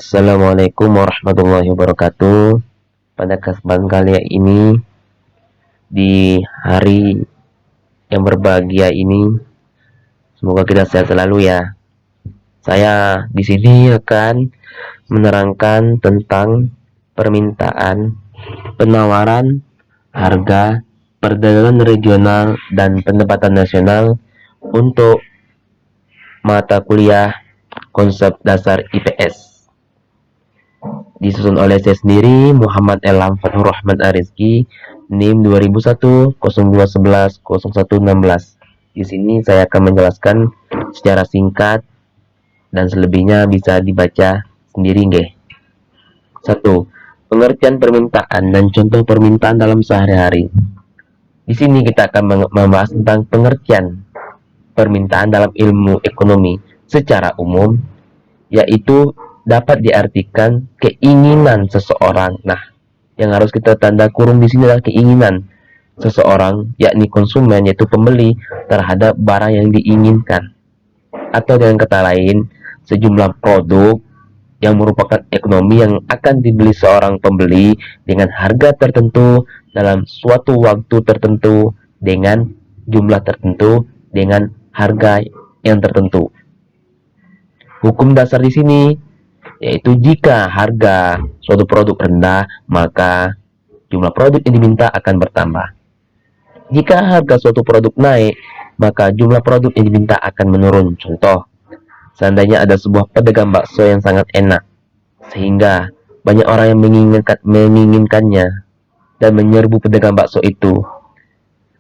Assalamualaikum warahmatullahi wabarakatuh. Pada kesempatan kali ini, di hari yang berbahagia ini, semoga kita sehat selalu ya. Saya di sini akan menerangkan tentang permintaan, penawaran, harga, perdagangan regional, dan pendapatan nasional untuk mata kuliah konsep dasar IPS. Disusun oleh saya sendiri, Muhammad Elam Fathur Rahman Arizki, NIM 2001 0211 0116. Di sini saya akan menjelaskan secara singkat dan selebihnya bisa dibaca sendiri nggih. 1. Pengertian permintaan dan contoh permintaan dalam sehari-hari. Di sini kita akan membahas tentang pengertian permintaan dalam ilmu ekonomi secara umum, yaitu dapat diartikan keinginan seseorang. Nah, yang harus kita tanda kurung di sini adalah keinginan seseorang, yakni konsumen, yaitu pembeli, terhadap barang yang diinginkan. Atau dengan kata lain, sejumlah produk yang merupakan ekonomi yang akan dibeli seorang pembeli dengan harga tertentu dalam suatu waktu tertentu dengan jumlah tertentu dengan harga yang tertentu. Hukum dasar di sini yaitu jika harga suatu produk rendah, maka jumlah produk yang diminta akan bertambah. Jika harga suatu produk naik, maka jumlah produk yang diminta akan menurun. Contoh, seandainya ada sebuah pedagang bakso yang sangat enak, sehingga banyak orang yang menginginkannya dan menyerbu pedagang bakso itu.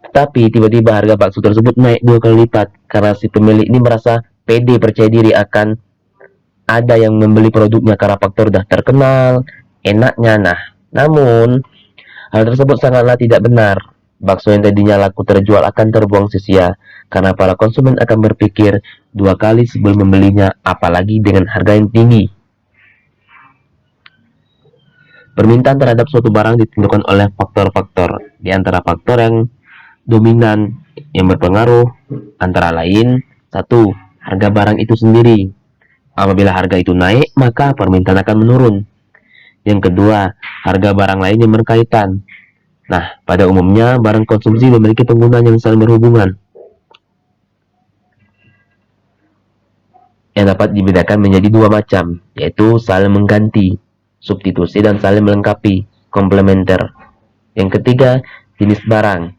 Tetapi tiba-tiba harga bakso tersebut naik 2 kali lipat karena si pemilik ini merasa pede, percaya diri akan ada yang membeli produknya karena faktor dah terkenal, enaknya. Nah, namun hal tersebut sangatlah tidak benar. Bakso yang tadinya laku terjual akan terbuang sia-sia karena para konsumen akan berpikir 2 kali sebelum membelinya, apalagi dengan harga yang tinggi. Permintaan terhadap suatu barang ditentukan oleh faktor-faktor. Di antara faktor yang dominan yang berpengaruh antara lain: 1. Harga barang itu sendiri. Apabila harga itu naik, maka permintaan akan menurun. Yang kedua, harga barang lain yang berkaitan. Nah, pada umumnya barang konsumsi memiliki penggunaan yang saling berhubungan, yang dapat dibedakan menjadi 2 macam, yaitu saling mengganti, substitusi, dan saling melengkapi, komplementer. Yang ketiga, jenis barang.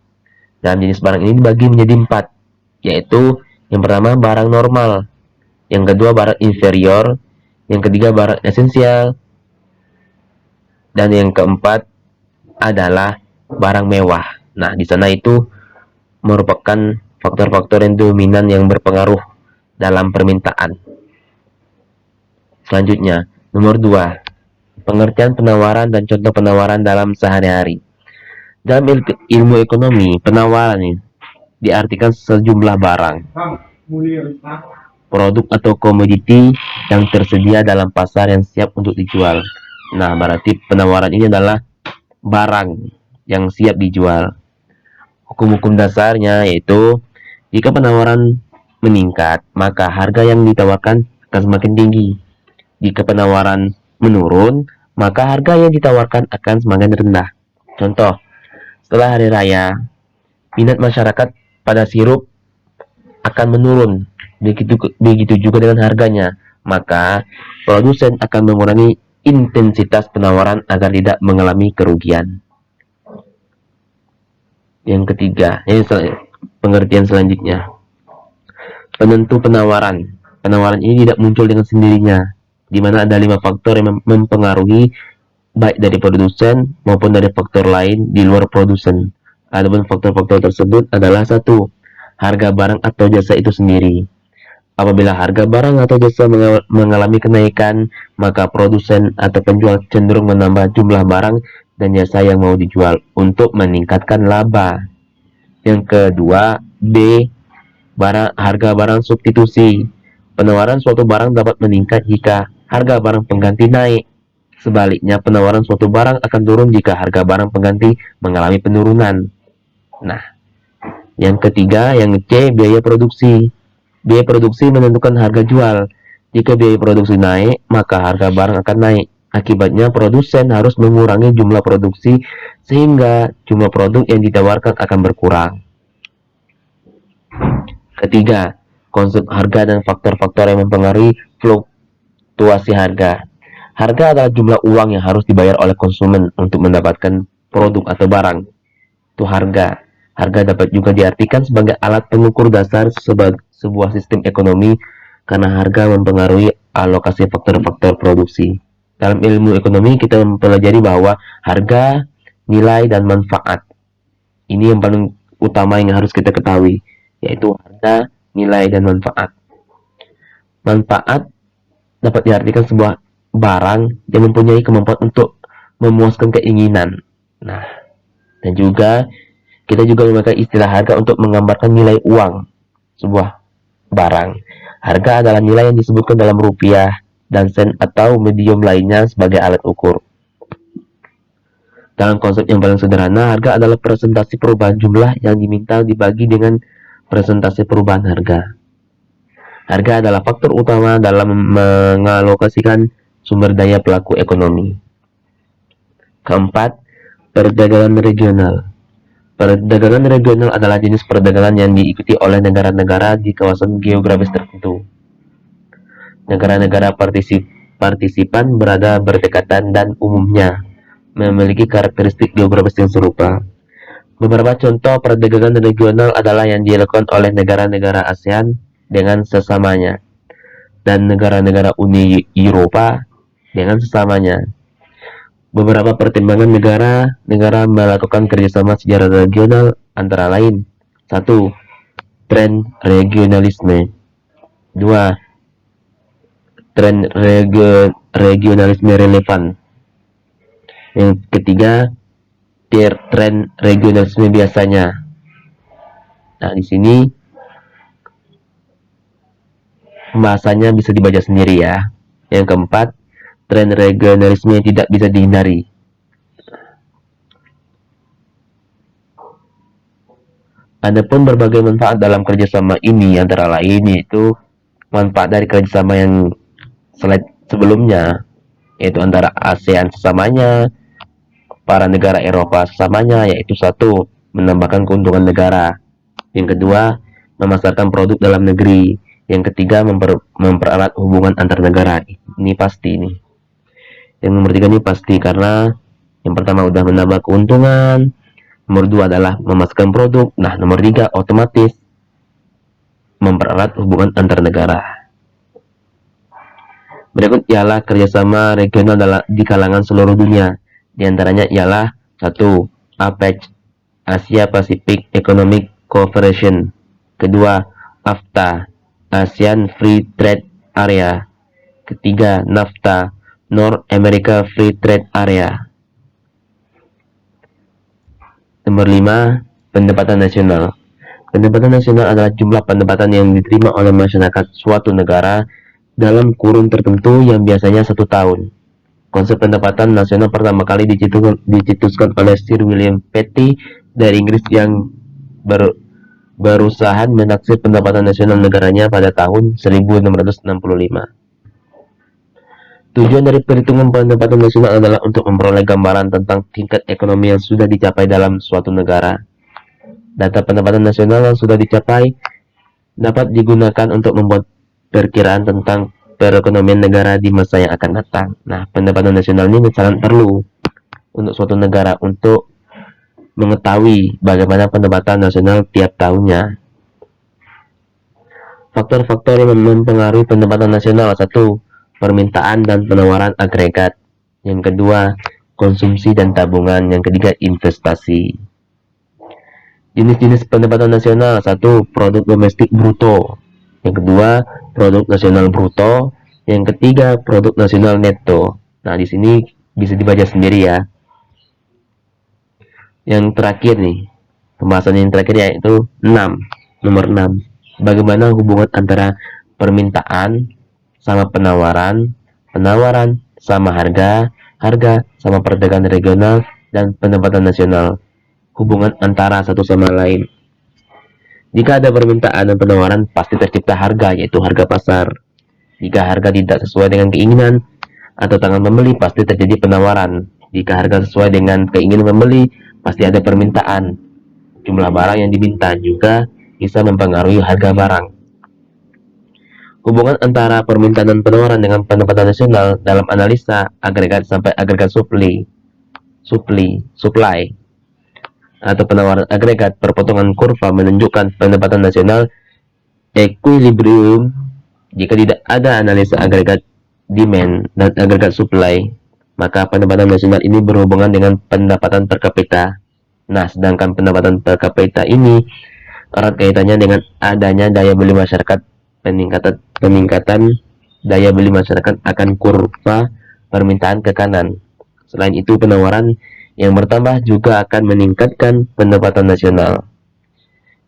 Dalam jenis barang ini dibagi menjadi 4, yaitu yang pertama barang normal, yang kedua barang inferior, yang ketiga barang esensial, dan yang keempat adalah barang mewah. Nah, di sana itu merupakan faktor-faktor yang dominan yang berpengaruh dalam permintaan. Selanjutnya, nomor 2, pengertian penawaran dan contoh penawaran dalam sehari-hari. Dalam ilmu ekonomi, penawaran ini diartikan sejumlah barang, produk atau komoditi yang tersedia dalam pasar yang siap untuk dijual. Nah, berarti penawaran ini adalah barang yang siap dijual. Hukum-hukum dasarnya yaitu jika penawaran meningkat, maka harga yang ditawarkan akan semakin tinggi. Jika penawaran menurun, maka harga yang ditawarkan akan semakin rendah. Contoh, setelah hari raya, minat masyarakat pada sirup akan menurun. Begitu juga dengan harganya, maka produsen akan mengurangi intensitas penawaran agar tidak mengalami kerugian. Yang ketiga, ini pengertian selanjutnya, penentu penawaran. Penawaran ini tidak muncul dengan sendirinya, di mana ada 5 faktor yang mempengaruhi baik dari produsen maupun dari faktor lain di luar produsen. Adapun faktor-faktor tersebut adalah: 1. Harga barang atau jasa itu sendiri. Apabila harga barang atau jasa mengalami kenaikan, maka produsen atau penjual cenderung menambah jumlah barang dan jasa yang mau dijual untuk meningkatkan laba. Yang kedua, B. Harga barang substitusi. Penawaran suatu barang dapat meningkat jika harga barang pengganti naik. Sebaliknya, penawaran suatu barang akan turun jika harga barang pengganti mengalami penurunan. Nah, yang ketiga, yang C, biaya produksi. Biaya produksi menentukan harga jual. Jika biaya produksi naik, maka harga barang akan naik. Akibatnya, produsen harus mengurangi jumlah produksi sehingga jumlah produk yang ditawarkan akan berkurang. Ketiga, konsep harga dan faktor-faktor yang mempengaruhi fluktuasi harga. Harga adalah jumlah uang yang harus dibayar oleh konsumen untuk mendapatkan produk atau barang. Itu harga. Harga dapat juga diartikan sebagai alat pengukur dasar sebuah sistem ekonomi karena harga mempengaruhi alokasi faktor-faktor produksi. Dalam ilmu ekonomi kita mempelajari bahwa harga, nilai, dan manfaat. Ini yang paling utama yang harus kita ketahui, yaitu harga, nilai, dan manfaat. Manfaat dapat diartikan sebuah barang yang mempunyai kemampuan untuk memuaskan keinginan. Nah, dan juga kita juga memakai istilah harga untuk menggambarkan nilai uang sebuah barang. Harga adalah nilai yang disebutkan dalam rupiah dan sen atau medium lainnya sebagai alat ukur. Dalam konsep yang paling sederhana, harga adalah presentasi perubahan jumlah yang diminta dibagi dengan presentasi perubahan harga. Harga adalah faktor utama dalam mengalokasikan sumber daya pelaku ekonomi. Keempat, perdagangan regional. Perdagangan regional adalah jenis perdagangan yang diikuti oleh negara-negara di kawasan geografis tertentu. Negara-negara partisipan berada berdekatan dan umumnya memiliki karakteristik geografis yang serupa. Beberapa contoh perdagangan regional adalah yang dilakukan oleh negara-negara ASEAN dengan sesamanya dan negara-negara Uni Eropa dengan sesamanya. Beberapa pertimbangan negara melakukan kerjasama secara regional antara lain: 1. Tren regionalisme. 2. Tren regionalisme relevan. Yang ketiga, tren regionalisme biasanya. Nah, di sini bahasanya bisa dibaca sendiri ya. Yang keempat, tren regionalisme yang tidak bisa dihindari. Adapun berbagai manfaat dalam kerjasama ini antara lain yaitu manfaat dari kerjasama yang sebelumnya, yaitu antara ASEAN sesamanya, para negara Eropa sesamanya, yaitu 1. Menambahkan keuntungan negara. Yang kedua, memasarkan produk dalam negeri. Yang ketiga, mempererat hubungan antar negara. Ini pasti nih. Yang nomor 3 ini pasti karena yang pertama udah menambah keuntungan, nomor 2 adalah memasarkan produk, nah nomor 3 otomatis mempererat hubungan antar negara. Berikut ialah kerjasama regional di kalangan seluruh dunia. Di antaranya ialah 1. APEC, Asia Pacific Economic Cooperation. Kedua, AFTA, ASEAN Free Trade Area. Ketiga, NAFTA, North America Free Trade Area. Nomor 5, pendapatan nasional. Pendapatan nasional adalah jumlah pendapatan yang diterima oleh masyarakat suatu negara dalam kurun tertentu yang biasanya 1 tahun. Konsep pendapatan nasional pertama kali dicetuskan oleh Sir William Petty dari Inggris yang berusaha menaksir pendapatan nasional negaranya pada tahun 1665. Tujuan dari perhitungan pendapatan nasional adalah untuk memperoleh gambaran tentang tingkat ekonomi yang sudah dicapai dalam suatu negara. Data pendapatan nasional yang sudah dicapai dapat digunakan untuk membuat perkiraan tentang perekonomian negara di masa yang akan datang. Nah, pendapatan nasional ini sangat perlu untuk suatu negara untuk mengetahui bagaimana pendapatan nasional tiap tahunnya. Faktor-faktor yang mempengaruhi pendapatan nasional: 1. Permintaan dan penawaran agregat. Yang kedua, konsumsi dan tabungan. Yang ketiga, investasi. Jenis-jenis pendapatan nasional: 1. Produk domestik bruto. Yang kedua, produk nasional bruto. Yang ketiga, produk nasional neto. Nah, di sini bisa dibaca sendiri ya. Yang terakhir nih, pembahasan yang terakhir yaitu 6. Nomor 6. Bagaimana hubungan antara permintaan sama penawaran, penawaran sama harga, harga sama perdagangan regional, dan pendapatan nasional. Hubungan antara satu sama lain. Jika ada permintaan dan penawaran, pasti tercipta harga, yaitu harga pasar. Jika harga tidak sesuai dengan keinginan atau tangan pembeli, pasti terjadi penawaran. Jika harga sesuai dengan keinginan pembeli, pasti ada permintaan. Jumlah barang yang diminta juga bisa mempengaruhi harga barang. Hubungan antara permintaan dan penawaran dengan pendapatan nasional dalam analisa agregat sampai agregat supply atau penawaran agregat perpotongan kurva menunjukkan pendapatan nasional equilibrium. Jika tidak ada analisa agregat demand dan agregat supply, maka pendapatan nasional ini berhubungan dengan pendapatan per kapita. Nah, sedangkan pendapatan per kapita ini erat kaitannya dengan adanya daya beli masyarakat. Peningkatan daya beli masyarakat akan kurva permintaan ke kanan. Selain itu, penawaran yang bertambah juga akan meningkatkan pendapatan nasional.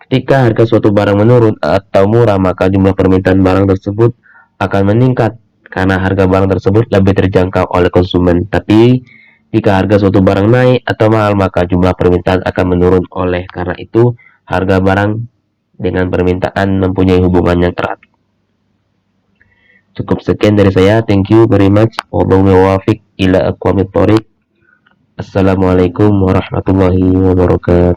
Ketika harga suatu barang menurun atau murah, maka jumlah permintaan barang tersebut akan meningkat karena harga barang tersebut lebih terjangkau oleh konsumen. Tapi jika harga suatu barang naik atau mahal, maka jumlah permintaan akan menurun. Oleh karena itu, harga barang dengan permintaan mempunyai hubungan yang erat. Cukup sekian dari saya. Thank you very much. Wabillahi ila aqwamit thoriq. Assalamualaikum warahmatullahi wabarakatuh.